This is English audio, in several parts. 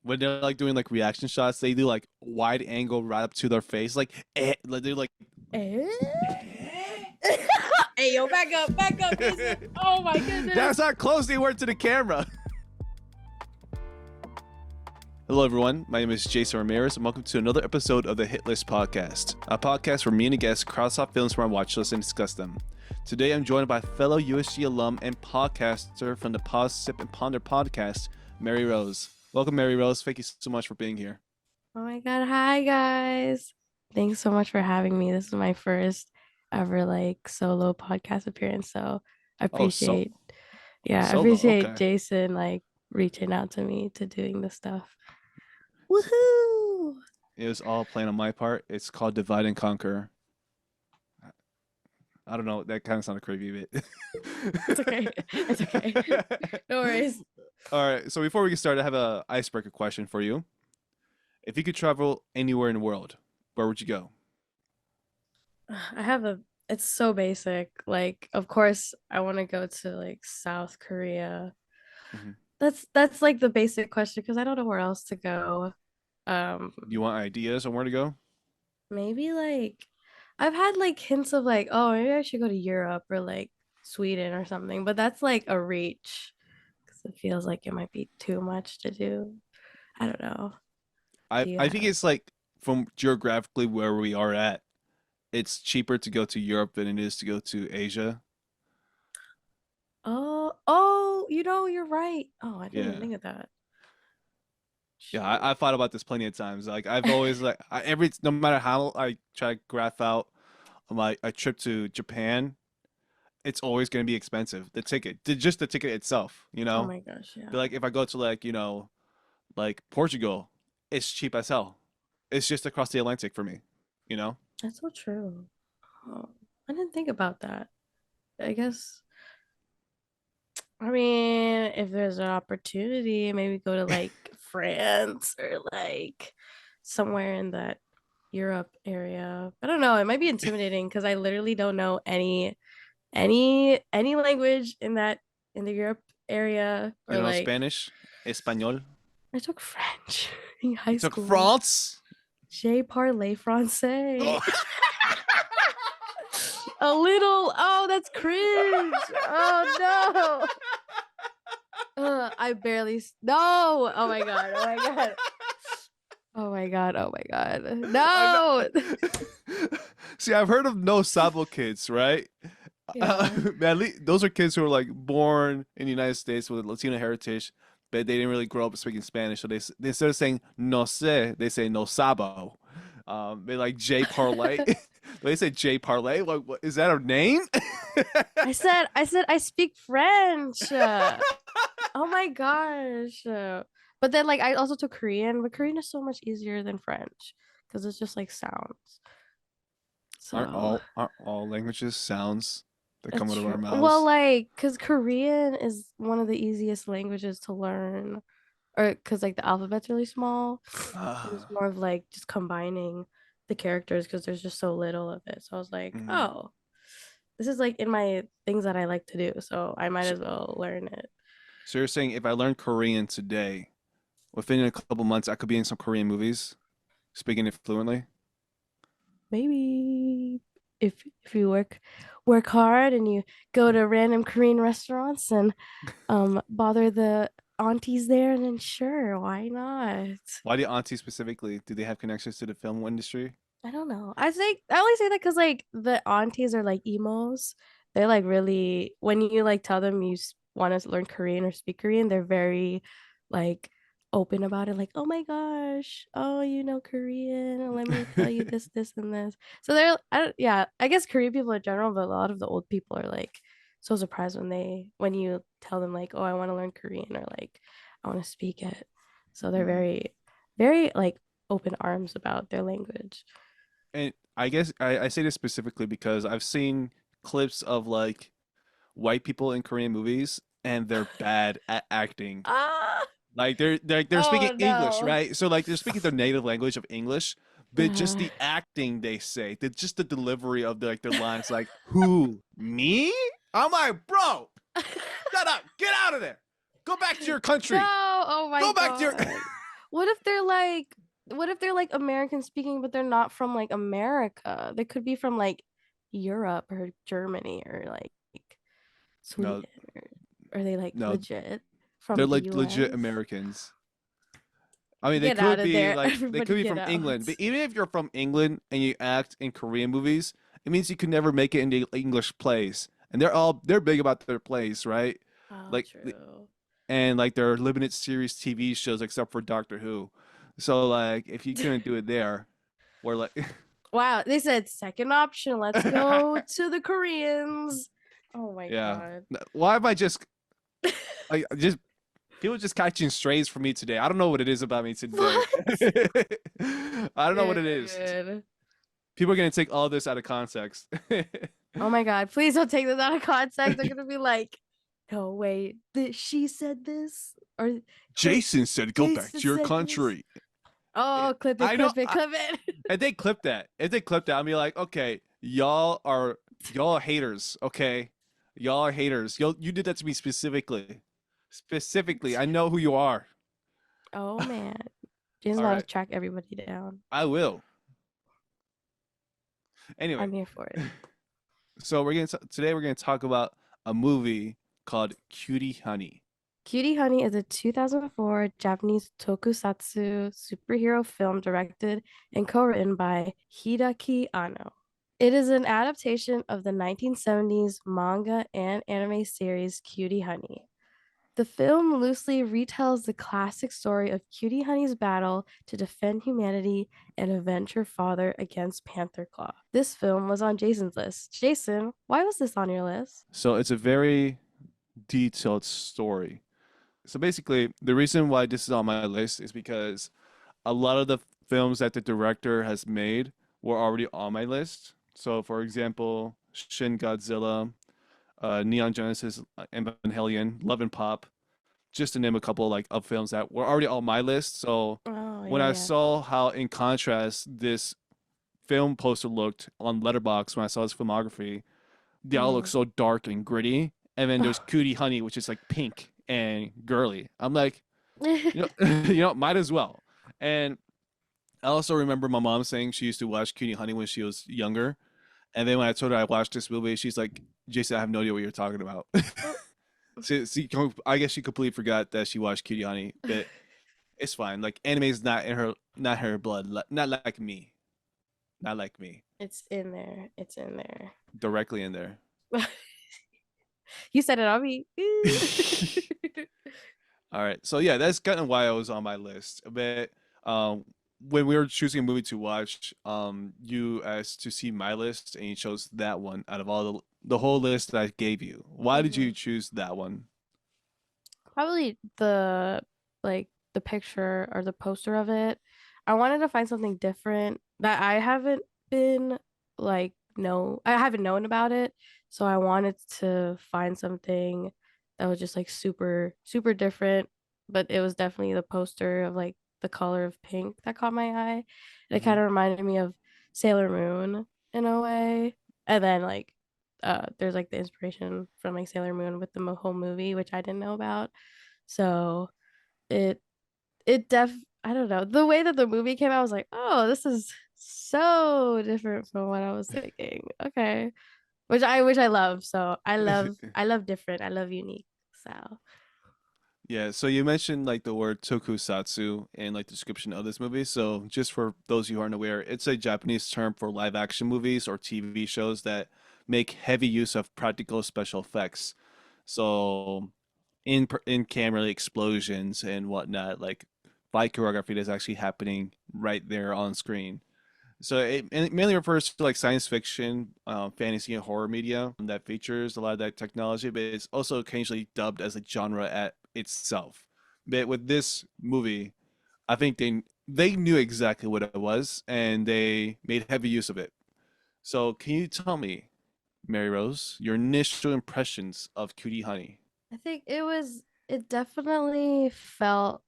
when they're like doing like reaction shots, they do like wide angle right up to their face, like they're like. Eh? Hey, yo, back up, Jason. Oh my goodness. That's how close they were to the camera. Hello, everyone. My name is Jason Ramirez, and welcome to another episode of the Hit List Podcast, a podcast where me and a guest cross off films from our watch list and discuss them. Today, I'm joined by fellow USG alum and podcaster from the Pause, Sip, and Ponder podcast, Marierose. Welcome, Marierose. Thank you so much for being here. Oh my God. Hi, guys. Thanks so much for having me. This is my first ever like solo podcast appearance. So I appreciate, I Solo, appreciate okay. Jason like reaching out to me to doing this stuff. Woohoo! It was all planned on my part. It's called Divide and Conquer. I don't know. That kind of sounded creepy, but It's okay. It's okay. No worries. All right. So before we get started, I have a icebreaker question for you. If you could travel anywhere in the world, where would you go? It's so basic. Like, of course, I want to go to like South Korea. Mhm. That's like the basic question because I don't know where else to go. Do you want ideas on where to go? Maybe like I've had like hints of like, oh, maybe I should go to Europe or like Sweden or something, but that's like a reach because it feels like it might be too much to do. I don't know. I Do you I think have? it's like from geographically where we are at, it's cheaper to go to Europe than it is to go to Asia. Oh, you're right. Oh, I didn't even Yeah. think of that. Yeah, Shoot. I thought about this plenty of times. Like I've always like no matter how I try to graph out my a trip to Japan, it's always going to be expensive. Just the ticket itself, you Oh know? my gosh, yeah. But like if I go to like Portugal, it's cheap as hell. It's just across the Atlantic for me, you know? That's so true. Oh, I didn't think about that. I guess, I mean, if there's an opportunity, maybe go to like France or like somewhere in that Europe area. I don't know. It might be intimidating because I literally don't know any language in the Europe area You or don't know like Spanish, Espanol. I took French in high You took school. France. Je parle français. Oh. A little. Oh, that's cringe. Oh no. I barely. No. Oh my god. Oh my god. Oh my god. Oh my god. No. See, I've heard of no Sabo kids, right? Yeah. At least those are kids who are like born in the United States with Latino heritage, but they didn't really grow up speaking Spanish. So they instead of saying no sé, they say no sabo. They like J parlay. They say J parlay. Like, what is that a name? I said I speak French. Oh my gosh. But then like I also took Korean, but Korean is so much easier than French because it's just like sounds. So Aren't all languages sounds that come it's out of true. our Well, mouths? like, because Korean is one of the easiest languages to learn, or because like the alphabet's really small, and it's Ah, more of like just combining the characters because there's just so little of it. So I was like, mm. oh, this is like in my things that I like to do, so I might So, as well learn it. so you're saying if I learn Korean today, within a couple months, I could be in some Korean movies, speaking it fluently. Maybe if you work hard and you go to random Korean restaurants and bother the aunties there, and then sure, why not? Why the aunties specifically? Do they have connections to the film industry? I don't know. I only say that because like the aunties are like emos. They're like really when you like tell them you want to learn Korean or speak Korean, they're very like open about it. Like, oh my gosh, oh you know Korean, let me tell you this, this, and this. So yeah, I guess Korean people in general, but a lot of the old people are like so surprised when you tell them like, oh, I want to learn Korean or like I want to speak it. So they're Hmm. very like open arms about their language. And I guess I say this specifically because I've seen clips of like white people in Korean movies and they're bad at acting. Ah, Like they're speaking oh English, no. right? So like they're speaking their native language of English, but just the acting they say, just the delivery of their lines, like who me? I'm like, bro, shut up, get out of there, go back to your No, country, oh my go back to your. God. what if they're like American speaking, but they're not from like America? They could be from like Europe or Germany or like No, Sweden or are they like no, legit they're from the like legit US? Americans. I mean, Get out of there. they could Everybody be get from out. England, but even if you're from England and you act in Korean movies, it means you could never make it into English plays. And they're big about their plays, right? Oh, Like true. and like their limited series TV shows, except for Doctor Who. So like, if you couldn't do it there, or like, Wow, they said second option. Let's go to the Koreans. Oh my yeah. God. Why am I just like just people just catching strays for me today? I don't know what it is about me today. What? I don't know what it is. Dude. People are gonna take all this out of context. Oh my God. Please don't take this out of context. They're gonna be like, no, wait, she said this? Or wait, Jason said, "Go back Jason to your said this? country." Oh, clip it, I know. clip it, clip it. If they clip that, I'll be like, okay, y'all are haters. Okay, y'all are haters. You did that to me specifically. Specifically, I know who you are. Oh man. Jason's All about to right, track everybody down. I will. I'm Anyway, here for it. so today we're gonna talk about a movie called Cutie Honey. Cutie Honey is a 2004 Japanese tokusatsu superhero film directed and co-written by Hideaki Anno. It is an adaptation of the 1970s manga and anime series Cutie Honey. The film loosely retells the classic story of Cutie Honey's battle to defend humanity and avenge her father against Panther Claw. This film was on Jason's list. Jason, why was this on your list? So it's a very detailed story. So basically, the reason why this is on my list is because a lot of the films that the director has made were already on my list. So, for example, Shin Godzilla, Neon Genesis Evangelion, Love and Pop, just to name a couple like of films that were already on my list. So Oh, when yeah, I yeah. saw how in contrast this film poster looked on Letterboxd when I saw his filmography, they all look Mhm. so dark and gritty. And then there's Cootie Honey, which is like pink and girly. I'm like, might as well. And I also remember my mom saying she used to watch Cutie Honey when she was younger. And then when I told her I watched this movie, she's like, Jason, I have no idea what you're talking about. I guess she completely forgot that she watched Cutie Honey, but it's fine. Like anime is not her blood, not like me, not like me, It's in there. It's in there. directly in there. You said it on me. All right, so yeah, that's kind of why I was on my list. But um, when we were choosing a movie to watch, you asked to see my list, and you chose that one out of all the whole list that I gave you. Why did you Mhm. choose that one? Probably the like the picture or the poster of it. I wanted to find something different that I haven't been like no, I haven't known about it. So I wanted to find something that was just like super, super different. But it was definitely the poster of like the color of pink that caught my eye. And it Hmm. kind of reminded me of Sailor Moon in a way. And then like there's like the inspiration from like Sailor Moon with the whole movie, which I didn't know about. So it it def I don't know. The way that the movie came out, I was like, oh, this is so different from what I was thinking. Okay. Which I love. So I love different. I love unique. So Yeah, so you mentioned like the word tokusatsu in like the description of this movie. So just for those who aren't aware, it's a Japanese term for live action movies or TV shows that make heavy use of practical special effects. So in camera explosions and whatnot, like fight choreography that's actually happening right there on screen. So it mainly refers to like science fiction, fantasy, and horror media that features a lot of that technology, but it's also occasionally dubbed as a genre at itself. But with this movie, I think they knew exactly what it was and they made heavy use of it. So can you tell me, Mary Rose, your initial impressions of Cutie Honey? I think it definitely felt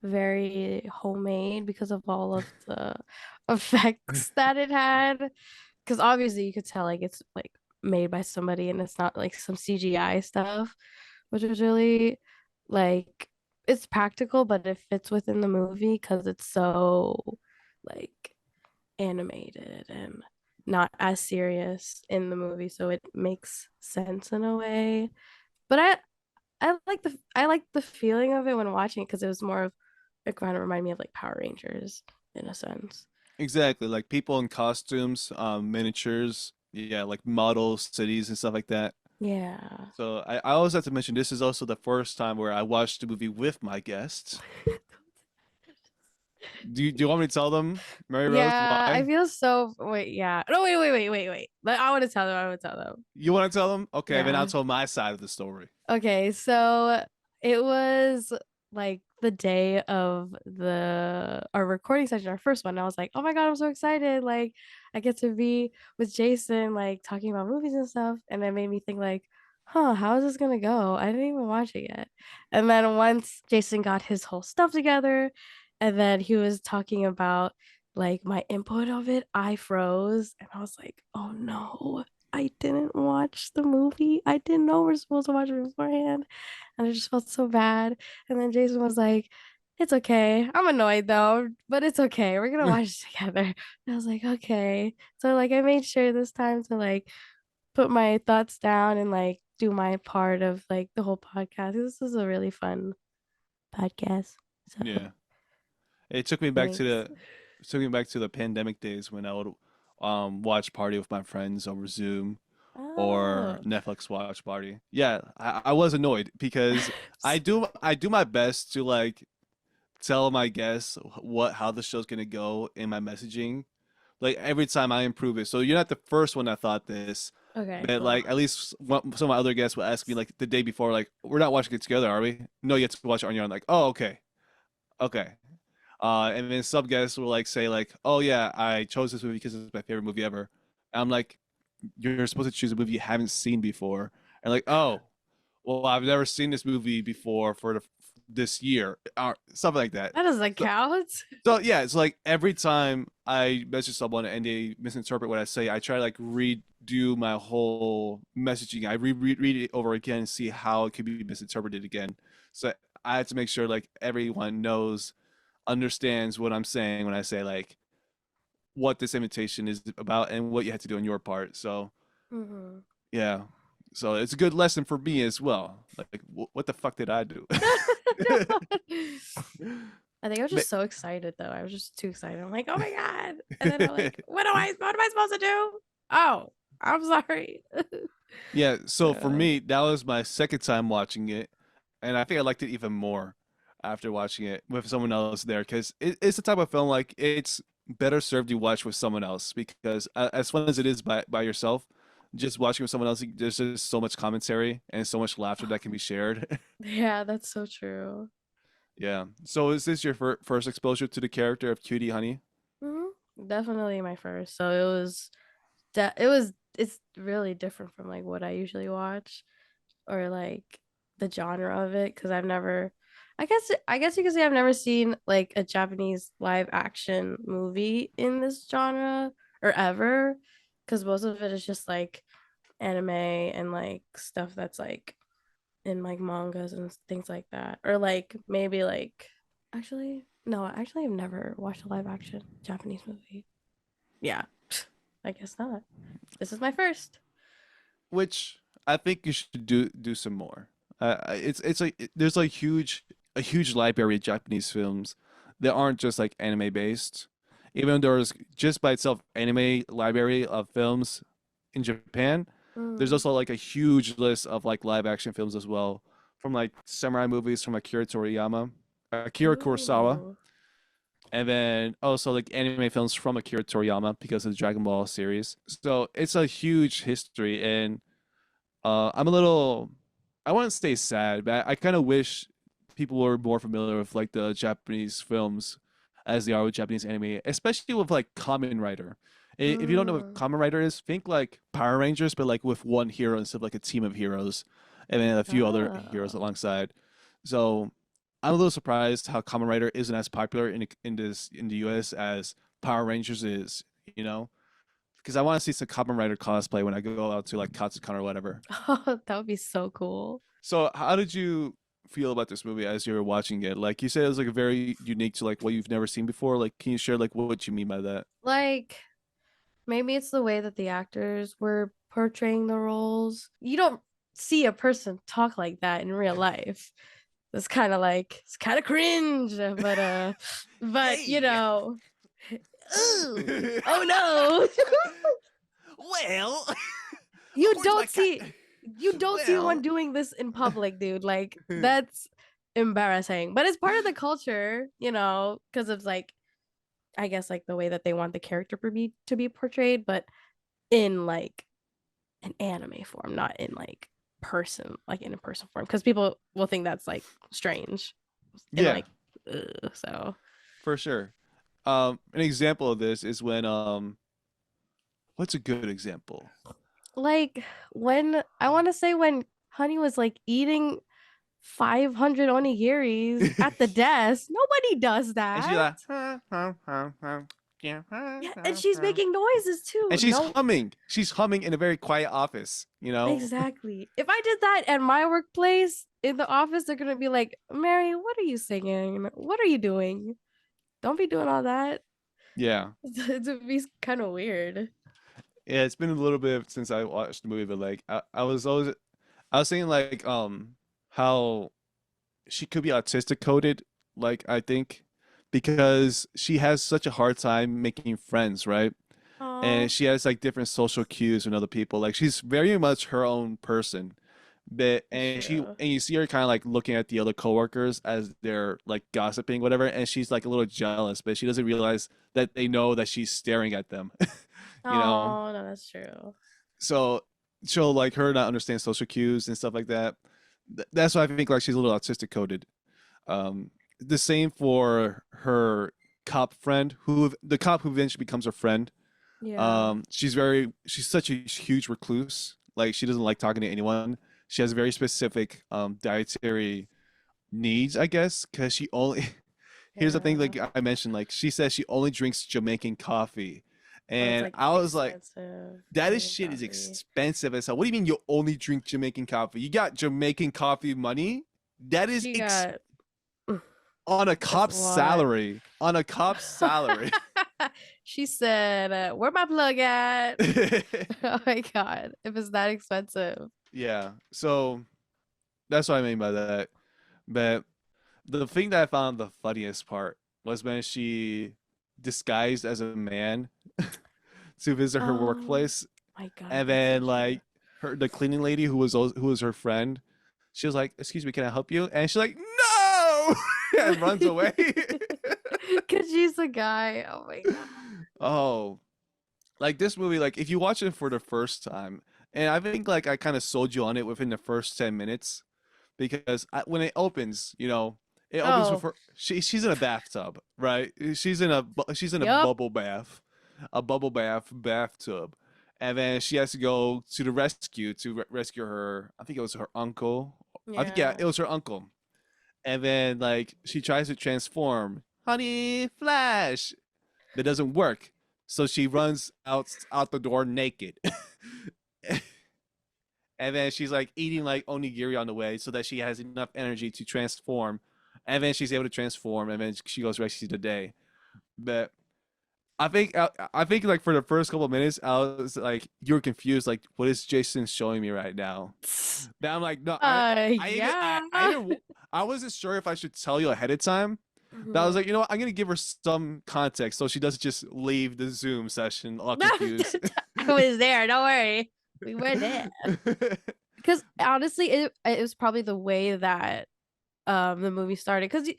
very homemade because of all of the effects that it had. Because obviously you could tell like it's like made by somebody and it's not like some CGI stuff, which was really like it's practical, but it fits within the movie because it's so like animated and not as serious in the movie, so it makes sense in a way. But I like the feeling of it when watching it because it was more of it kind of reminded me of like Power Rangers in a sense. Exactly, like people in costumes, miniatures, yeah, like models, cities, and stuff like that. Yeah. So I always have to mention this is also the first time where I watched the movie with my guests. Do you want me to tell them, Mary Rose, Yeah, I why? feel so wait, yeah. No, wait. I want to tell them. I want to tell them. You want to tell them? Okay, then I'll Yeah. tell my side of the story. Okay, so it was like the day of the our recording session, our first one. I was like, oh my God, I'm so excited. Like I get to be with Jason, like talking about movies and stuff. And it made me think like, huh, how is this gonna go? I didn't even watch it yet. And then once Jason got his whole stuff together, and then he was talking about like my input of it, I froze and I was like, oh no. I didn't watch the movie. I didn't know we're supposed to watch it beforehand. And I just felt so bad. And then Jason was like, it's okay. I'm annoyed though, but it's okay. We're gonna watch it together. And I was like, okay. So like I made sure this time to like put my thoughts down and like do my part of like the whole podcast. This is a really fun podcast. So Yeah, it took me back to thanks. the pandemic days when I would watch party with my friends over Zoom or Oh. Netflix watch party. Yeah, I was annoyed because I do my best to like tell my guests what how the show's gonna go in my messaging. Like every time I improve it. So you're not the first one that thought this, Okay, but cool. like at least some of my other guests will ask me like the day before, like we're not watching it together, are we? No, you have to watch it on your own. Like, oh, okay, okay. And then some guests will like say like, oh yeah, I chose this movie because it's my favorite movie ever. And I'm like, you're supposed to choose a movie you haven't seen before. And like, oh, well, I've never seen this movie before for this year, or something like that. That doesn't So, count. so yeah, it's like every time I message someone and they misinterpret what I say, I try to like redo my whole messaging. I read it over again and see how it could be misinterpreted again. So I have to make sure like everyone knows, understands what I'm saying when I say like what this invitation is about and what you have to do on your part. So Mhm. yeah, so it's a good lesson for me as well. Like what the fuck did I do? I think I was But just so excited though. I was just too excited. I'm like, oh my God. And then I'm like, what am I supposed to do? Oh, I'm sorry. yeah, so for So, me, that was my second time watching it, and I think I liked it even more after watching it with someone else there because it's the type of film like it's better served you watch with someone else because as fun as it is by yourself, just watching with someone else, there's just so much commentary and so much laughter that can be shared. yeah, that's so true. Yeah. So is this your first exposure to the character of Cutie Honey? Definitely my first. So it's really different from like what I usually watch or like the genre of it because I guess you could say I've never seen like a Japanese live action movie in this genre or ever because most of it is just like anime and like stuff that's like in like mangas and things like that or like maybe like actually no actually I've never watched a live action Japanese movie. Yeah, I guess not. This is my first. Which I think you should do some more. It's like there's like a huge library of Japanese films that aren't just like anime based. Even though there's just by itself anime library of films in Japan, there's Mm. also like a huge list of like live action films as well, from like samurai movies from Akira Kurosawa, Ooh. and then also like anime films from Akira Toriyama because of the Dragon Ball series. So it's a huge history, and I'm a little, I wouldn't stay sad, but I kind of wish people were more familiar with like the Japanese films as they are with Japanese anime, especially with like Kamen Rider. If you don't know what Mm. Kamen Rider is, think like Power Rangers, but like with one hero instead of like a team of heroes, and then a few other heroes Oh. alongside. So I'm a little surprised how Kamen Rider isn't as popular in the US as Power Rangers is, you know? Because I want to see some Kamen Rider cosplay when I go out to like Katsucon or whatever. Oh, that would be so cool. So how did you? feel about this movie as you were watching it? Like you said, it was like a very unique to like what you've never seen before. Like, can you share like what you mean by that? Like maybe it's the way that the actors were portraying the roles. You don't see a person talk like that in real life. It's kind of cringe, but you Hey. know, ooh, oh no. Well, You where's my don't cat? see you don't see one Well, doing this in public, dude. Like that's embarrassing. But it's part of the culture, because of like I guess like the way that they want the character to be portrayed, but in like an anime form, not in like in a person form, because people will think that's like strange and yeah, like so for sure. An example of this is when what's a good example? like when I want to say when Honey was like eating 500 onigiris at the desk. Nobody does And she's that. like, Yeah, and she's making noises and too. she's No, humming. She's humming in a very quiet office, you know? exactly. If I did that at my workplace in the office, they're gonna be like, Mary, what are you singing? What are you doing? Don't be doing all that. Yeah. It would be kind of weird. Yeah, it's been a little bit since I watched the movie, but like I was always I was thinking like how she could be autistic coded, like I think, because she has such a hard time making friends, right? And Oh, she has like different social cues from other people. Like she's very much her own person. But that's and she true. and you see her kind of like looking at the other coworkers as they're like gossiping, whatever, and she's like a little jealous, but she doesn't realize that they know that she's staring at them. You know? Oh, no, that's true. So she'll like her not understand social cues and stuff like that. That's why I think like she's a little autistic coded. Um, the same for her cop friend, who the cop who eventually becomes her friend. Yeah. She's such a huge recluse. Like she doesn't like talking to anyone. She has very specific dietary needs, I guess, because she only here's the thing, Yeah. like I mentioned, like she says she only drinks Jamaican coffee. But it's And like I was like, expensive that is Jamaican shit is coffee. expensive as hell. What do you mean you only drink Jamaican coffee? You got Jamaican coffee money? That is She got on a that's a cop's lot. salary. On a cop's salary. She said, "Where my plug at?" Oh my god, if it's that expensive. Yeah. So that's what I mean by that. But the thing that I found the funniest part was when she disguised as a man to visit her Oh workplace, my god, and that's so then true. like the cleaning lady who was her friend, she was like, "Excuse me, can I help you?" And she's like, "No!" and runs away. Cause she's a guy. Oh my god. Oh, like this movie, like if you watch it for the first time, and I think like I kind of sold you on it within the first 10 minutes because when it opens, it opens with Oh, her. She's in a bathtub, right? She's in yup. a bubble bath bathtub, and then she has to go to the rescue to rescue her. I think it was her uncle. I think yeah, Yeah. it was her uncle. And then like she tries to transform, honey, flash, but it doesn't work. So she runs out the door naked. And then she's like eating like onigiri on the way so that she has enough energy to transform. And then she's able to transform, and then she goes rescue the day. But I think like for the first couple of minutes, I was like, "You're confused. Like, what is Jason showing me right now?" But I'm like, "No, Yeah. I wasn't sure if I should tell you ahead of time." But I was like, Mhm. you know what? I'm gonna give her some context so she doesn't just leave the Zoom session all confused. I was there. Don't worry. We were there. Because honestly, it was probably the way that the movie started. Because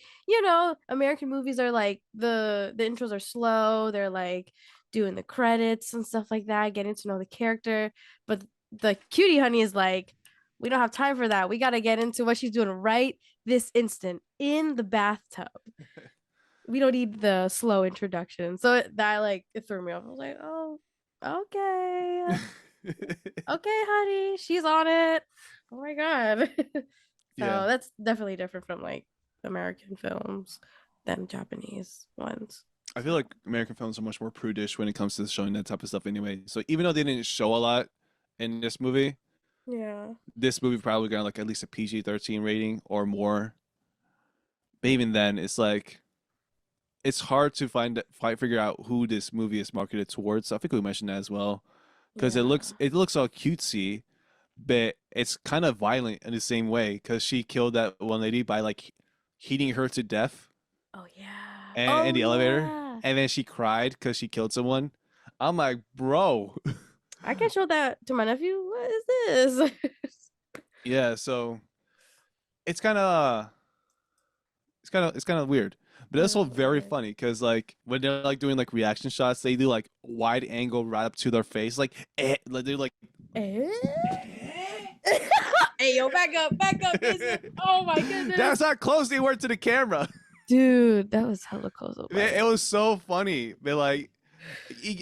American movies are like the intros are slow. They're like doing the credits and stuff like that, getting to know the character. But the Cutie Honey is like, we don't have time for that. We got to get into what she's doing right this instant in the bathtub. We don't need the slow introduction. So that like it threw me off. I was like, oh, okay, okay, honey, she's on it. Oh my god. Yeah, So that's definitely different from like American films than Japanese ones. I feel like American films are much more prudish when it comes to showing that type of stuff anyway. So even though they didn't show a lot in this movie, Yeah. This movie probably got like at least a PG-13 rating or more. But even then, it's like it's hard to figure out who this movie is marketed towards. So I think we mentioned that as well, because Yeah. it looks all cutesy, but it's kind of violent in the same way. Because she killed that one lady by like heating her to death Oh yeah. in Oh the elevator, yeah. and then she cried because she killed someone. I'm like, bro, I can show that to my nephew. What is this? yeah. So it's kind of it's kind of weird, but It it's also is very weird. funny because like when they're like doing like reaction shots, they do like wide angle right up to their face, like they're like. Eh? Hey yo, back up, Jason. Oh my goodness. That's how close they were to the camera. Dude, that was hella close. Oh my It god. was so funny. But like,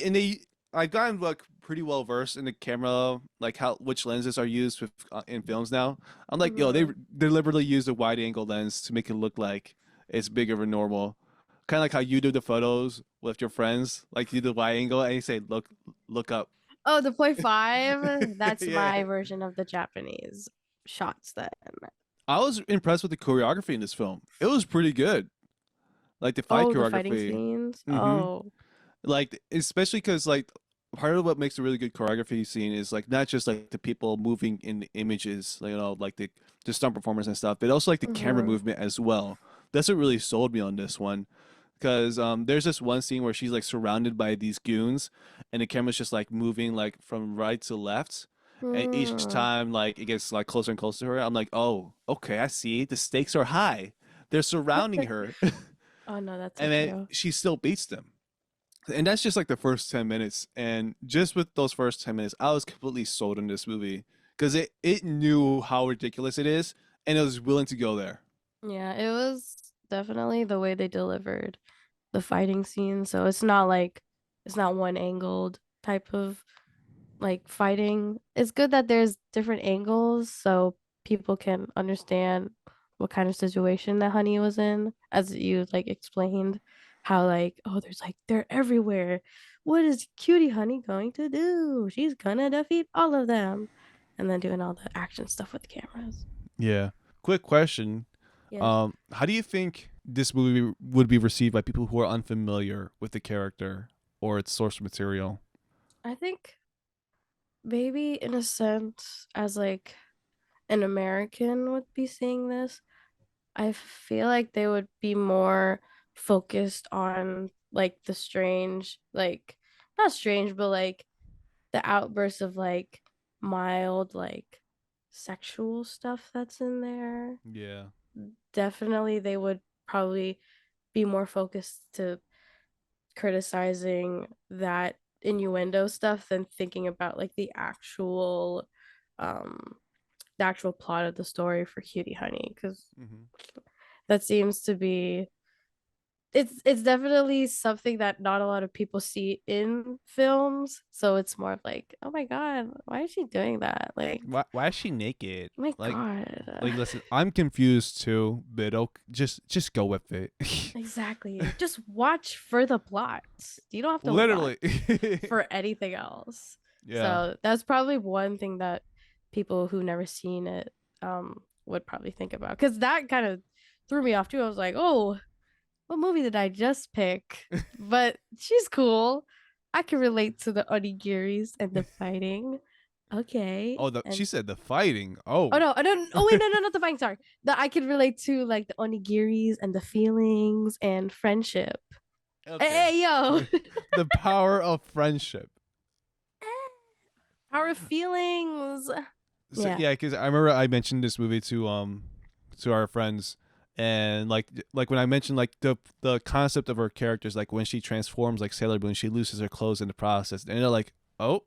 and they, I've gotten like pretty well versed in the camera, like how which lenses are used with in films now. I'm like, yo, they Mhm. deliberately use a wide angle lens to make it look like it's bigger than normal. Kind of like how you do the photos with your friends, like you do the wide angle and you say, look up. Oh, the point five. That's Yeah. my version of the Japanese shots then. I was impressed with the choreography in this film. It was pretty good. Like the fight Oh, the fighting choreography. scenes. Mm-hmm. Oh. Like especially because like part of what makes a really good choreography scene is like not just like the people moving in the images, like, like the stunt performers and stuff, but also like the camera Hmm. movement as well. That's what really sold me on this one. Because there's this one scene where she's like surrounded by these goons, and the camera's just like moving like from right to left, and each Hmm. time like it gets like closer and closer to her, I'm like, oh, okay, I see. The stakes are high. They're surrounding her, Oh no, that's so and then true. she still beats them. And that's just like the first 10 minutes. And just with those first 10 minutes, I was completely sold on this movie because it knew how ridiculous it is and it was willing to go there. Yeah, it was definitely the way they delivered the fighting scene. So it's not one angled type of like fighting. It's good that there's different angles so people can understand what kind of situation that Honey was in, as you like explained how like, oh, there's like they're everywhere. What is Cutie Honey going to do? She's gonna defeat all of them. And then doing all the action stuff with the cameras. Yeah. Quick question. Yes. How do you think this movie would be received by people who are unfamiliar with the character or its source material? I think maybe in a sense as like an American would be seeing this, I feel like they would be more focused on like the strange, like not strange, but like the outbursts of like mild, like sexual stuff that's in there. Yeah. Definitely, they would probably be more focused to criticizing that innuendo stuff than thinking about like um the actual plot of the story for Cutie Honey, because Mm-hmm. that seems to be it's definitely something that not a lot of people see in films. So it's more of like, oh my God, why is she doing that? Like, Why is she naked? oh my Like, God. listen, I'm confused too, but just go with it. Exactly. Just watch for the plots. You don't have to watch Literally. for anything else. Yeah. So that's probably one thing that people who never seen it would probably think about. Because that kind of threw me off too. I was like, oh, what movie did I just pick? But she's cool. I can relate to the onigiris and the fighting. Okay. Oh, she said the fighting. Oh Oh. no, I don't. Oh wait, no, not the fighting. Sorry, that I can relate to like the onigiris and the feelings and friendship. Okay. Hey, yo, The power of friendship. our feelings. So Yeah, yeah, because I remember I mentioned this movie to our friends, and like when I mentioned like the concept of her characters, like when she transforms like Sailor Moon, she loses her clothes in the process, and they're like, oh,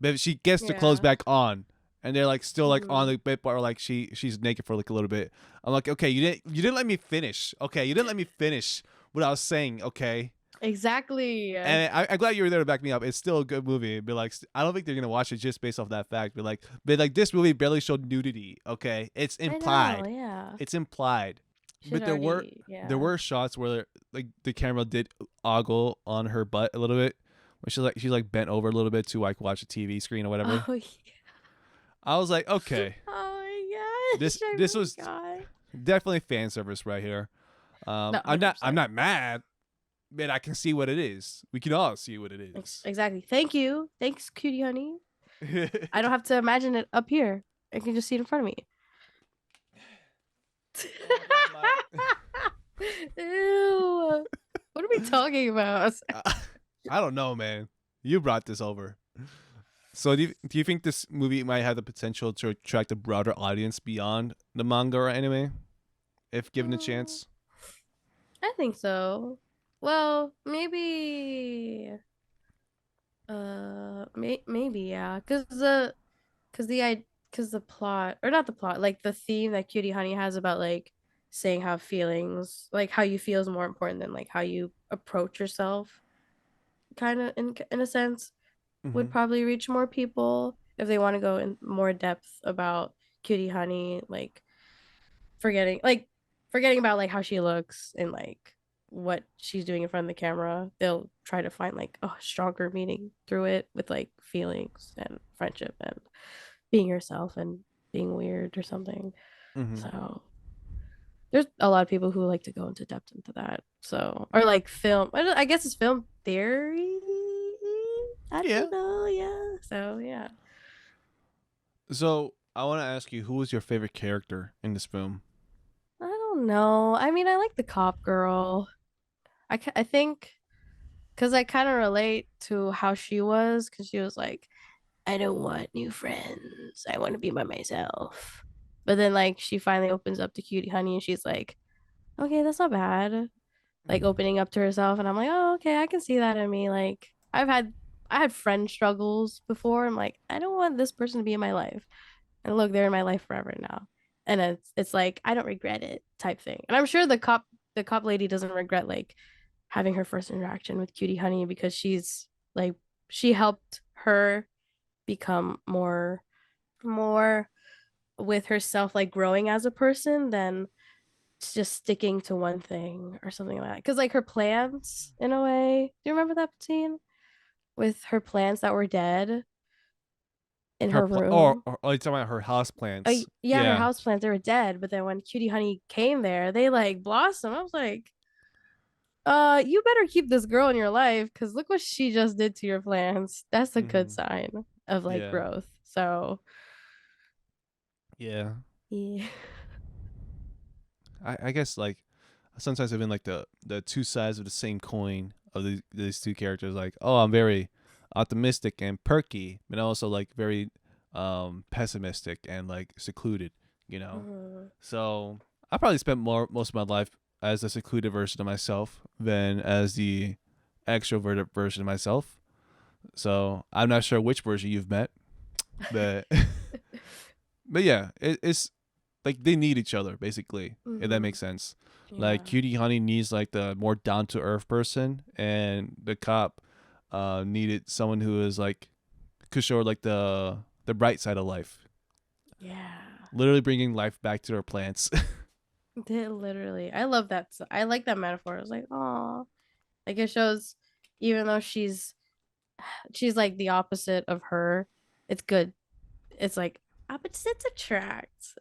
but she gets the clothes yeah. back on. And they're like still like on Mhm. the bit part, like she's naked for like a little bit. I'm like, okay, you didn't let me finish. Okay, you didn't let me finish what I was saying. Okay, Exactly. and I'm glad you were there to back me up. It's still a good movie. But like, I don't think they're gonna watch it just based off that fact. But like this movie barely showed nudity. Okay, it's I know. implied. Yeah, It's implied. should But already. there Yeah. were shots where like the camera did ogle on her butt a little bit when she's like bent over a little bit to like watch a TV screen or whatever. Oh yeah. I was like, okay, Oh my gosh, this I was forgot. definitely fan service right here. No, I'm not 100%. mad, but I can see what it is. We can all see what it is. Exactly. Thank you. Thanks, Cutie Honey. I don't have to imagine it up here. I can just see it in front of me. Oh my god, Ew. What are we talking about? I don't know, man. You brought this over. So do you think this movie might have the potential to attract a broader audience beyond the manga or anime, if given a Mm, chance? I think so. Well, maybe maybe yeah, cuz cuz the plot or not the plot, like the theme that Cutie Honey has about like saying how feelings, like how you feel is more important than like how you approach yourself, kind of in a sense, Mm-hmm. would probably reach more people if they want to go in more depth about Cutie Honey, forgetting like forgetting about like how she looks and like what she's doing in front of the camera. They'll try to find like a stronger meaning through it with like feelings and friendship and being yourself and being weird or something. Mm-hmm. So there's a lot of people who like to go into depth into that. So or like film, I guess it's film theory. I Yeah. don't know. Yeah. So yeah. So I want to ask you, who was your favorite character in this film? I don't know. I mean, I like the cop girl. I think because I kind of relate to how she was, because she was like, I don't want new friends. I want to be by myself. But then, like, she finally opens up to Cutie Honey and she's like, okay, that's not bad. Like, opening up to herself. And I'm like, oh, okay, I can see that in me. Like, I had friend struggles before. I'm like, I don't want this person to be in my life. And look, they're in my life forever now. And it's like, I don't regret it type thing. And I'm sure the cop lady doesn't regret like having her first interaction with Cutie Honey because she's like she helped her become more with herself, like growing as a person than just sticking to one thing or something like that. Because like her plans, in a way, do you remember that scene with her plants that were dead in Her her pl- or, room? or are you talking about her house Oh plants? yeah, her Yeah. house plants, they were dead, but then when Cutie Honey came there, they like blossomed. I was like, you better keep this girl in your life because look what she just did to your plants. That's a good Mm-hmm. sign of like Yeah. growth. So Yeah. yeah. I guess like sometimes even like the two sides of the same coin of these two characters. Like, oh, I'm very optimistic and perky, but also like very pessimistic and like secluded. You know, Mhm. so I probably spent most of my life as a secluded version of myself than as the extroverted version of myself. So I'm not sure which version you've met, but but yeah, it's like they need each other basically. If that Mhm. makes sense. Like Yeah. Cutie Honey needs like the more down to earth person, and the cop needed someone who is like could show like the bright side of life, Yeah. literally bringing life back to their plants. They literally. I love that. I like that metaphor. I was like, oh, like it shows even though she's like the opposite of her, it's good. It's like opposites attract.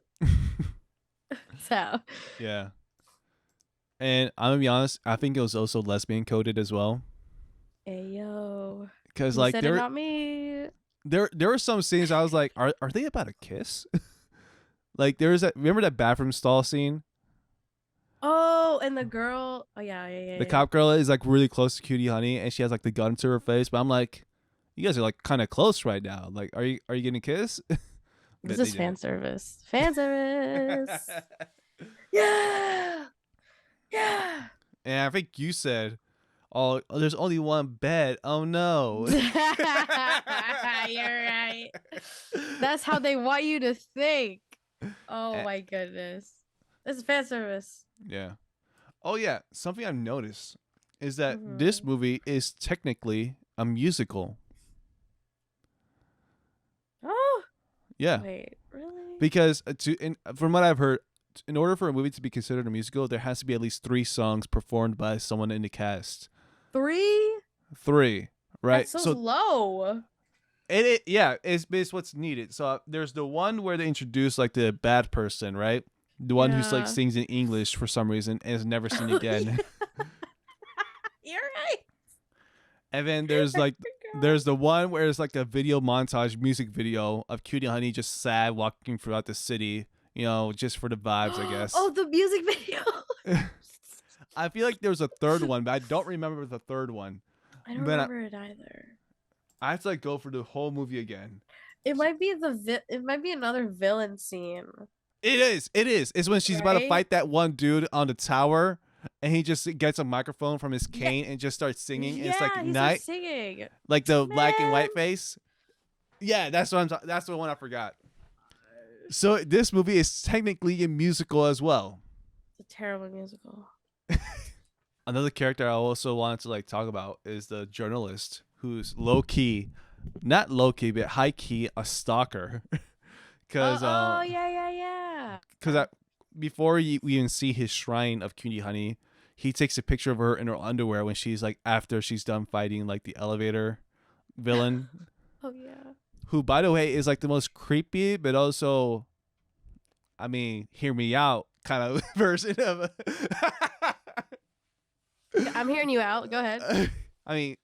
So, Yeah, and I'm gonna be honest, I think it was also lesbian coded as well, hey yo, because who like said it? Not me. there were some scenes I was like, are they about to kiss? Like there was that, remember that bathroom stall scene? Oh, and the girl. Oh The yeah. cop girl is like really close to Cutie Honey, and she has like the gun to her face. But I'm like, you guys are like kind of close right now. Like, are you getting a kiss? This But they is fan didn't. service. Fan service. Yeah. Yeah. And I think you said, "Oh, there's only one bed. Oh no." You're right. That's how they want you to think. Oh Eh, my goodness. This is fan service. yeah. Oh yeah. Something I've noticed is that this Mhm. movie is technically a musical. Oh, Yeah, wait, really? because from what I've heard, in order for a movie to be considered a musical, there has to be at least 3 songs performed by someone in the cast. 3? 3, right? That's so So low. Yeah, it's what's needed. So there's the one where they introduce like the bad person, right? The one who's like Yeah. sings in English for some reason and is never seen Oh, again. yeah. You're right. And then I there's forgot. the one where it's like a video montage, music video of Cutie Honey just sad walking throughout the city, just for the vibes, I guess. Oh, the music video. I feel like there was a third one, but I don't remember the third one. I don't But remember it either. I have to like go for the whole movie again. It might be it might be another villain scene, It is. It is. It's when she's about to right? fight that one dude on the tower, and he just gets a microphone from his Yeah, cane and just starts singing. And it's like yeah, he starts night, singing. like the black and Man, white face. Yeah, that's what that's the one I forgot. So this movie is technically a musical as well. it's a terrible musical. Another character I also wanted to like talk about is the journalist who's low key, not low key, but high key a stalker. Oh, Cause oh, yeah, yeah, because before we even see his shrine of Cutie Honey, he takes a picture of her in her underwear when she's like after she's done fighting like the elevator yeah. villain, Oh, yeah. who by the way is like the most creepy but also, I mean, hear me out kind of version of. I'm hearing you out. Go ahead. I mean,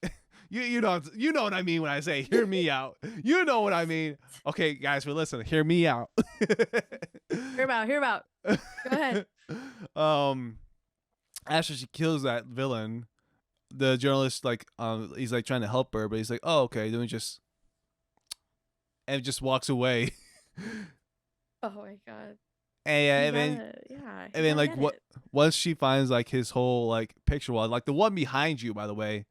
you know what I mean when I say hear me out. You know what I mean. Okay, guys, but listen, hear me out. Hear about, hear about. Go ahead. um, After she kills that villain, the journalist like he's like trying to help her, but he's like, oh okay, then we just walks away. Oh my God. and, He and then gotta, yeah, he and then gotta like get what it. once she finds like his whole like picture wall, like the one behind you, by the way.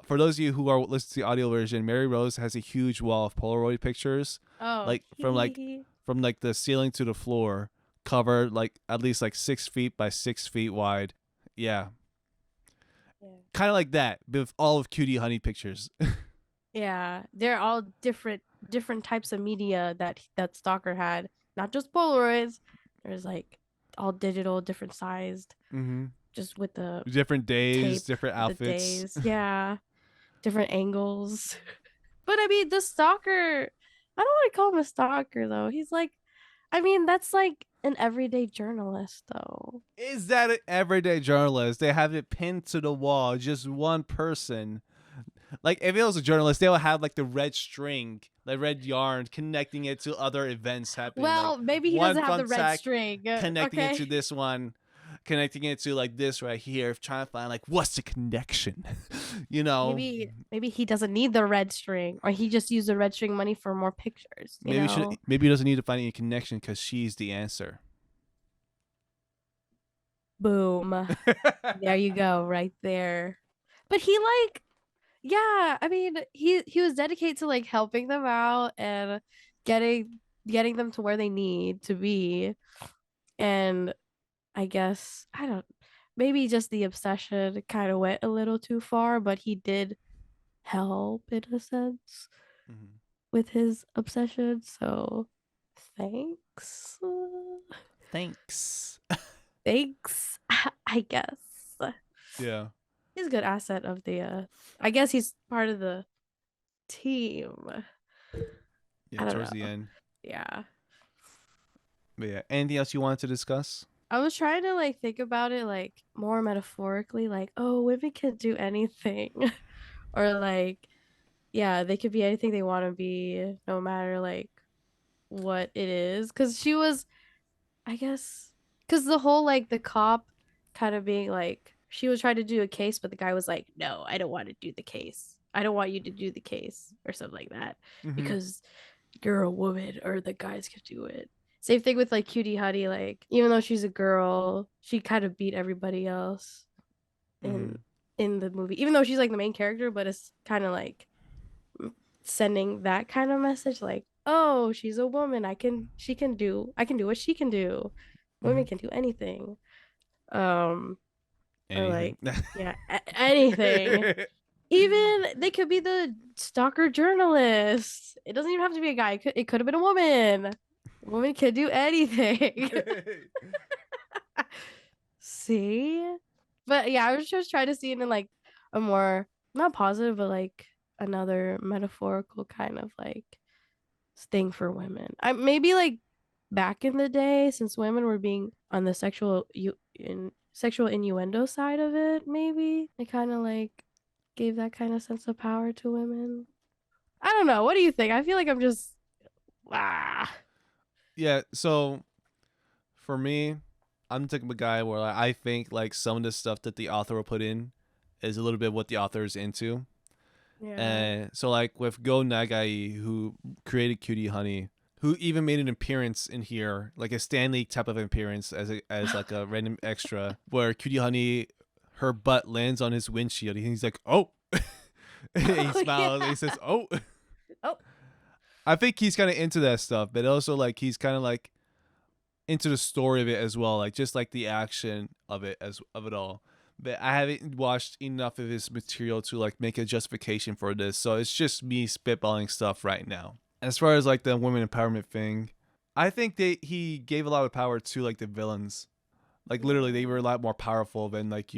For those of you who are listening to the audio version, Marierose has a huge wall of Polaroid pictures, Oh, like from like the ceiling to the floor, covered like at least like 6 feet by 6 feet wide. Yeah, yeah. kind of like that, with all of Cutie Honey pictures. Yeah, they're all different types of media that Stalker had, not just Polaroids. There's like all digital, different sized, Mm-hmm. just with the Different days, tape, different with the outfits. days. Yeah, different angles. But I mean, the Stalker, I don't want to call him a stalker though. He's like, I mean, that's like an everyday journalist though. Is that an everyday journalist? They have it pinned to the wall, just one person. Like if it was a journalist, they would have like the red string, the red yarn connecting it to other events happening. Like Well, maybe he one doesn't have the red thumbtack string. connecting it to Okay. this one, connecting it to like this right here, trying to find like what's the connection, you know? Maybe he doesn't need the red string, or he just used the red string money for more pictures, you know? Maybe he doesn't need to find any connection because she's the answer. Boom. There you go, right there. But he like, yeah, I mean, he was dedicated to like helping them out and getting them to where they need to be. And I guess I don't maybe just the obsession kind of went a little too far, but he did help in a sense Mm-hmm. with his obsession. So thanks. Thanks. Thanks, I guess. Yeah. He's a good asset of the I guess he's part of the team. Yeah. I don't Towards the know. end. Yeah. But yeah. Anything else you wanted to discuss? I was trying to like think about it like more metaphorically, like, oh, women can do anything. Or like, yeah, they could be anything they want to be, no matter like what it is. Cause she was, I guess, cause the whole like the cop kind of being like, she was trying to do a case, but the guy was like, no, I don't want to do the case. I don't want you to do the case or something like that Mm-hmm. because you're a woman or the guys could do it. Same thing with like Cutie Honey, like even though she's a girl, she kind of beat everybody else in Mm-hmm. in the movie. Even though she's like the main character, but it's kind of like sending that kind of message like, oh, she's a woman. I can do what she can do. Mm-hmm. Women can do anything. Um or Anything. like yeah, anything. Even they could be the stalker journalist. It doesn't even have to be a guy. It could have been a woman. A woman can do anything. See? But yeah, I was just trying to see it in like a more not positive, but like another metaphorical kind of like thing for women. I maybe like back in the day, since women were being on the sexual innuendo side of it, maybe it kind of like gave that kind of sense of power to women. I don't know. What do you think? I feel like I'm just ah. Yeah, so for me, I'm the type of guy where like, I think like some of the stuff that the author will put in is a little bit what the author is into. Yeah. And so like with Go Nagai, who created Cutie Honey, who even made an appearance in here, like a Stanley type of appearance as like a random extra, where Cutie Honey, her butt lands on his windshield. And he's like, oh, and he Oh smiles and he yeah. says, oh. Oh. I think he's kind of into that stuff, but also like he's kind of like into the story of it as well, like just like the action of it as of it all. But I haven't watched enough of his material to like make a justification for this, so it's just me spitballing stuff right now. As far as like the women empowerment thing, I think he gave a lot of power to like the villains. Like literally, they were a lot more powerful than like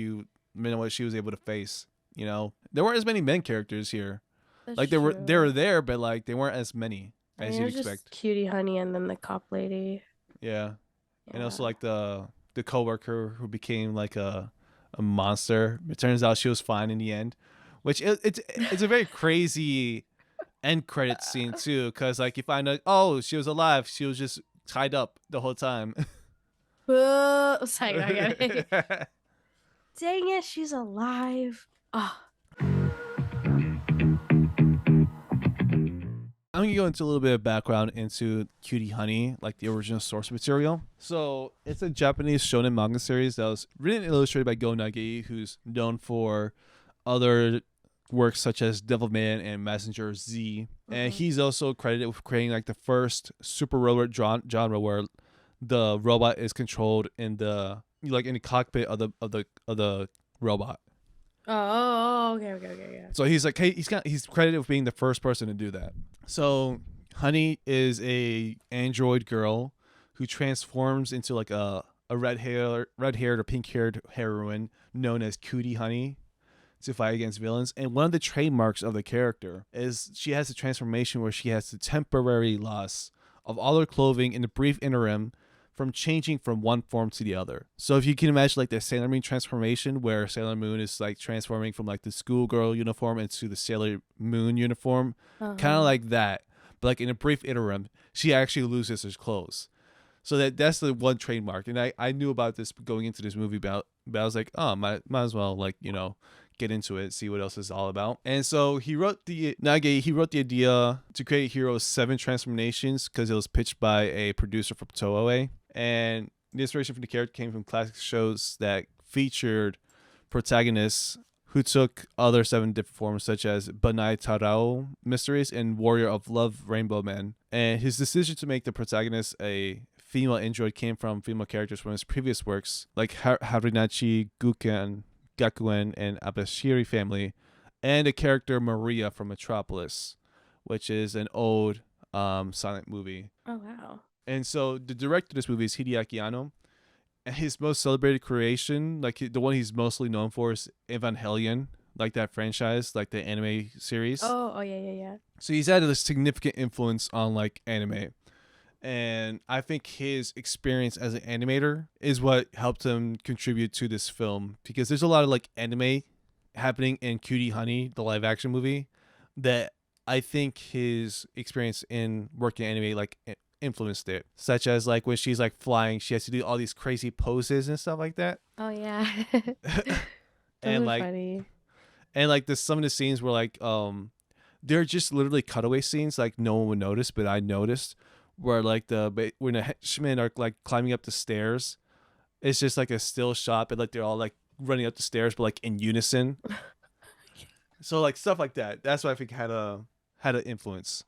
what she was able to face. You know, there weren't as many men characters here. That's Like they were true. there, but like they weren't as many I as mean, it you'd was just expect. Cutie Honey and then the cop lady. Yeah, and Yeah. also like the coworker who became like a monster. It turns out she was fine in the end, which it's a very crazy end credit scene too, because like you find out, oh, she was alive. She was just tied up the whole time. Sorry, I got it. Dang it, she's alive. Oh. I'm gonna go into a little bit of background into Cutie Honey, like the original source material. So it's a Japanese shonen manga series that was written and illustrated by Go Nagi, who's known for other works such as Devilman and Messenger Z. And he's also credited with creating like the first super robot genre where the robot is controlled in the like in the cockpit of the robot. Oh, okay, yeah. So he's like, hey, he's credited with being the first person to do that. So Honey is a android girl who transforms into like a red haired or pink haired heroine known as Cutie Honey to fight against villains. And one of the trademarks of the character is she has a transformation where she has the temporary loss of all her clothing in the brief interim from changing from one form to the other. So if you can imagine like the Sailor Moon transformation where Sailor Moon is like transforming from like the schoolgirl uniform into the Sailor Moon uniform, kind of like that. But like in a brief interim, she actually loses her clothes. So that's the one trademark. And I knew about this going into this movie, but I was like, oh, might as well like, get into it, see what else it's all about. And so he wrote the idea to create Hero's 7 transformations because it was pitched by a producer from Toei. And the inspiration for the character came from classic shows that featured protagonists who took other 7 different forms, such as Banai Tarao Mysteries and Warrior of Love Rainbow Man. And his decision to make the protagonist a female android came from female characters from his previous works, like Harinachi Gakuen and Abashiri family, and the character Maria from Metropolis, which is an old silent movie. Oh wow. And so the director of this movie is Hideaki Anno. And his most celebrated creation, like the one he's mostly known for, is Evangelion, like that franchise, like the anime series. Oh yeah. So he's had a significant influence on like anime. And I think his experience as an animator is what helped him contribute to this film, because there's a lot of like anime happening in Cutie Honey, the live action movie, that I think his experience in working anime like influenced it, such as like when she's like flying, she has to do all these crazy poses and stuff like that. Oh yeah. And Those are like funny. and like some of the scenes were like they're just literally cutaway scenes, like no one would notice, but I noticed, where like when the henchmen are like climbing up the stairs, it's just like a still shot, but like they're all like running up the stairs, but like in unison. So like stuff like that. That's what I think had an influence.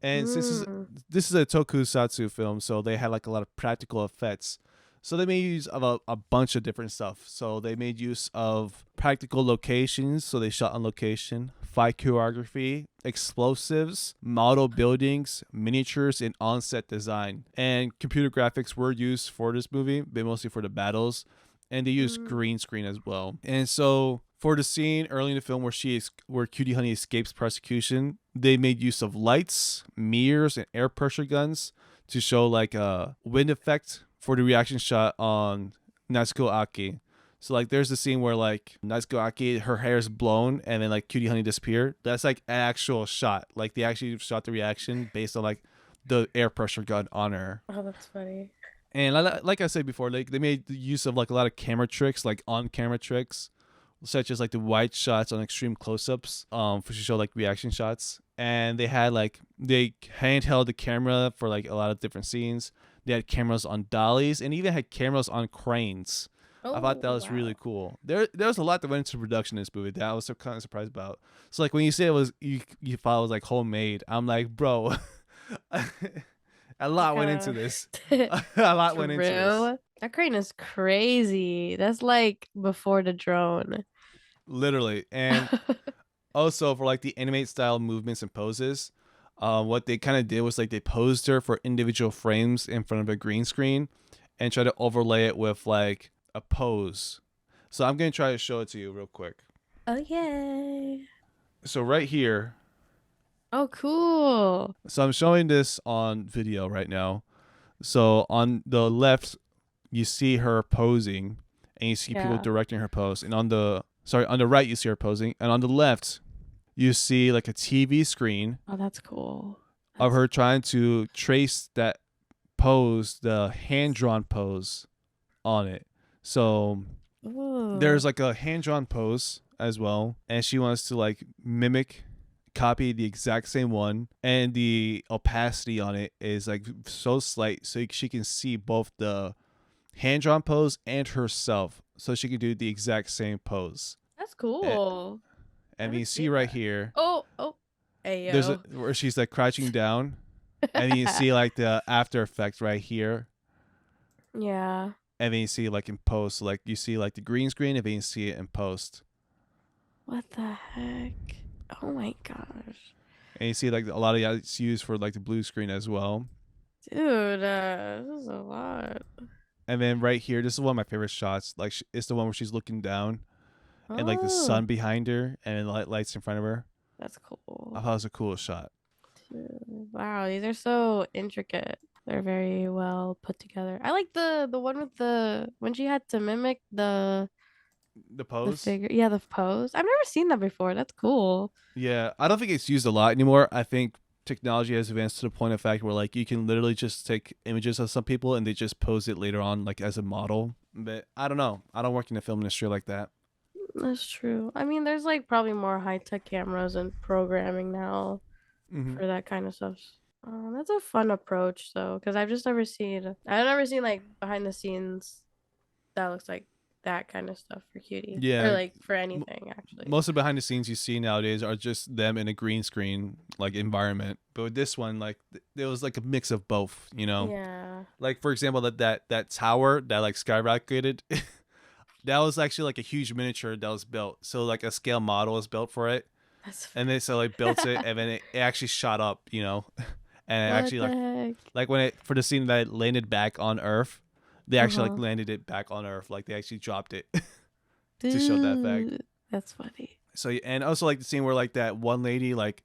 And since this is a tokusatsu film, so they had like a lot of practical effects. So they made use of a bunch of different stuff. So they made use of practical locations. So they shot on location, fight choreography, explosives, model buildings, miniatures, and on-set design. And computer graphics were used for this movie, but mostly for the battles. And they used green screen as well. And so For the scene early in the film where Cutie Honey escapes prosecution, they made use of lights, mirrors, and air pressure guns to show like a wind effect for the reaction shot on Natsuko Aki. So like there's the scene where like Natsuko Aki, her hair is blown and then like Cutie Honey disappear. That's like an actual shot. Like they actually shot the reaction based on like the air pressure gun on her. Oh, that's funny. And like I said before, like they made use of like a lot of camera tricks, like on camera tricks, such as like the wide shots on extreme close-ups, for to show like reaction shots. And they handheld the camera for like a lot of different scenes. They had cameras on dollies and even had cameras on cranes. I thought Oh, that was really wow. cool. There was a lot that went into production in this movie that I was so kind of surprised about. So like when you say it was you thought it was like homemade, I'm like, bro, a What lot went into kind this. of A lot went into this. true? That crane is crazy. That's like before the drone. Literally. And also for like the animate style movements and poses, what they kind of did was like they posed her for individual frames in front of a green screen and try to overlay it with like a pose. So I'm going to try to show it to you real quick. Oh, yay. So right here, Oh, cool. so I'm showing this on video right now. So on the left, you see her posing and you see people Yeah. directing her pose. And on the right, you see her posing. And on the left, you see like a TV screen Oh, that's cool. of That's her trying to trace that pose, the hand drawn pose on it. So ooh. there's like a hand drawn pose as well, and she wants to like copy the exact same one, and the opacity on it is like so slight, so she can see both the hand drawn pose and herself, so she can do the exact same pose. That's And, cool. I and you didn't see see right that. here, Oh, oh. Hey, there's yo. where she's like crouching down, and you see like the after effect right here, Yeah. and then you see like in post, like you see like the green screen, and then you see it in post, What the heck? Oh my gosh. and you see like a lot of it's used for like the blue screen as well. Dude, this is a lot. And then right here, this is one of my favorite shots. Like it's the one where she's looking down, and like the Oh, sun behind her, and then lights in front of her. that's I cool. thought it was a cool shot. Dude, wow, these are so intricate. They're very well put together. I like the one with the when she had to mimic The the pose. figure. Yeah, the pose. I've never seen that before. That's cool. Yeah, I don't think it's used a lot anymore. I think technology has advanced to the point of fact where like you can literally just take images of some people and they just pose it later on like as a model. But I don't know. I don't work in the film industry like that. That's true. I mean, there's like probably more high-tech cameras and programming now Mm-hmm. for that kind of stuff. That's a fun approach though, because I've never seen like behind the scenes that looks like that kind of stuff for Cutie or Yeah, like for m- anything actually. most of the behind the scenes you see nowadays are just them in a green screen like environment. But with this one, like there was like a mix of both. You know, Yeah, like for example that tower that like skyrocketed. That was actually like a huge miniature that was built. So like a scale model was built for it, that's and they so like built it, and then it actually shot up. You know, and it what actually the heck. like when it for the scene that it landed back on Earth, they actually like Uh-huh. landed it back on Earth. Like they actually dropped it to show that fact. Dude, that's funny. So and also like the scene where like that one lady like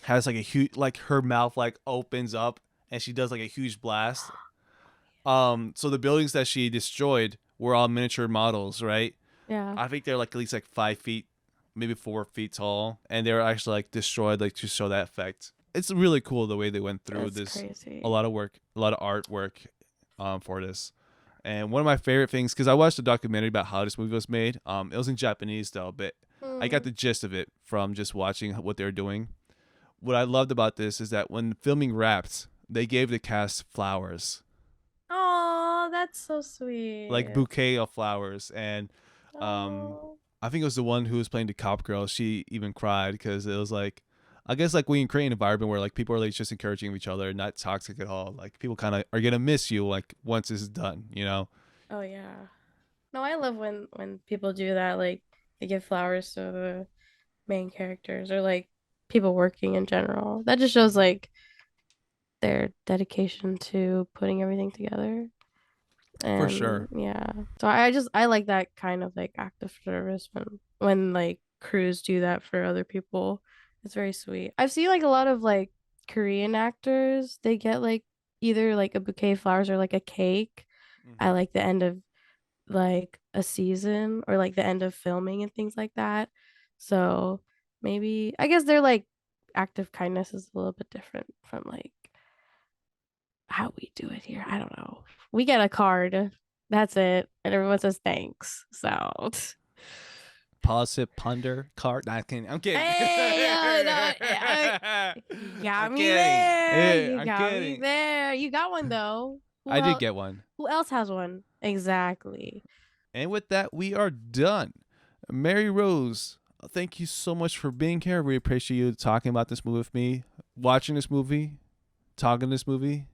has like a huge like her mouth like opens up and she does like a huge blast. So the buildings that she destroyed were all miniature models, right? Yeah, I think they're like at least like 5 feet, maybe 4 feet tall, and they were actually like destroyed like to show that effect. It's really cool the way they went through that's this. A crazy. lot of work, a lot of artwork, for this. And one of my favorite things, because I watched a documentary about how this movie was made. It was in Japanese though, but I got Hmm. the gist of it from just watching what they were doing. What I loved about this is that when filming wrapped, they gave the cast flowers, Oh, that's so like sweet. bouquet of flowers, and um, Oh, I think it was the one who was playing the cop girl. She even cried because it was like, I guess like when you create an environment where like people are like just encouraging each other, not toxic at all. Like people kind of are gonna miss you like once this is done, you know. oh yeah. No, I love when people do that. Like they give flowers to the main characters or like people working in general. That just shows like their dedication to putting everything together. For And sure. yeah. So I like that kind of like active service when like crews do that for other people. It's very sweet. I've seen like a lot of like Korean actors, they get like either like a bouquet of flowers or like a cake at like the end of like a season or like the end of filming and things like that. So maybe I guess they're like active kindness is a little bit different from like how we do it here. I don't know. We get a card. That's it. And everyone says thanks. So Positive ponder card. Nah, I'm kidding. hey, you got I'm me kidding. there. Yeah, You I'm got me kidding. there. You got one though. I did get one. Who else has one? Exactly. And with that, we are done. Marierose, thank you so much for being here. We appreciate you talking about this movie with me, watching this movie, talking this movie,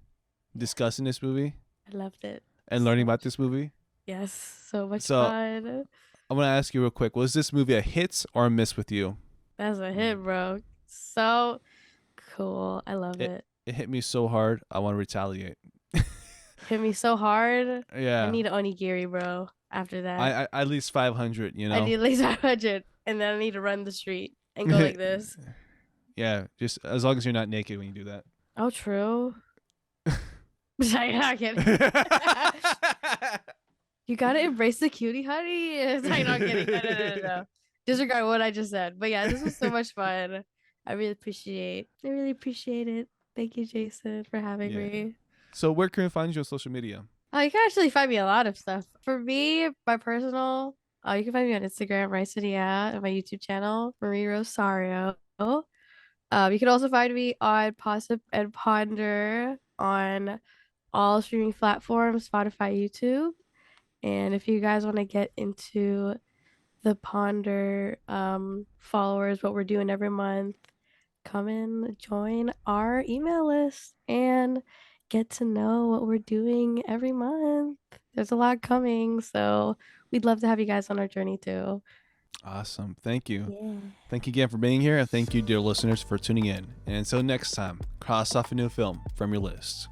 discussing this movie, I loved it. and learning about this movie. Yes, so much So fun. I'm gonna ask you real quick: was this movie a hit or a miss with you? That's a hit, bro. So cool. I love It it. it hit me so hard. I want to retaliate. Hit me so hard. I Yeah, need onigiri, bro. After that, I at least 500. You I know. need at least 500, and then I need to run the street and go like this. Yeah, just as long as you're not naked when you do that. Oh, true. I'm not kidding. You gotta embrace the cutie honey. It's like, not kidding. No. Disregard what I just said. But yeah, this was so much fun. I really appreciate it. Thank you, Jason, for having Yeah. me. So where can we find you on social media? You can actually find me a lot of stuff. For me, my personal, you can find me on Instagram, right? So yeah, and my YouTube channel, Marie Rosario. You can also find me on Possip and Ponder on all streaming platforms, Spotify, YouTube. And if you guys want to get into the Ponder followers, what we're doing every month, come and join our email list and get to know what we're doing every month. There's a lot coming, so we'd love to have you guys on our journey too. Awesome. Thank you. Yeah. Thank you again for being here, and thank you, dear listeners, for tuning in. And until next time, cross off a new film from your list.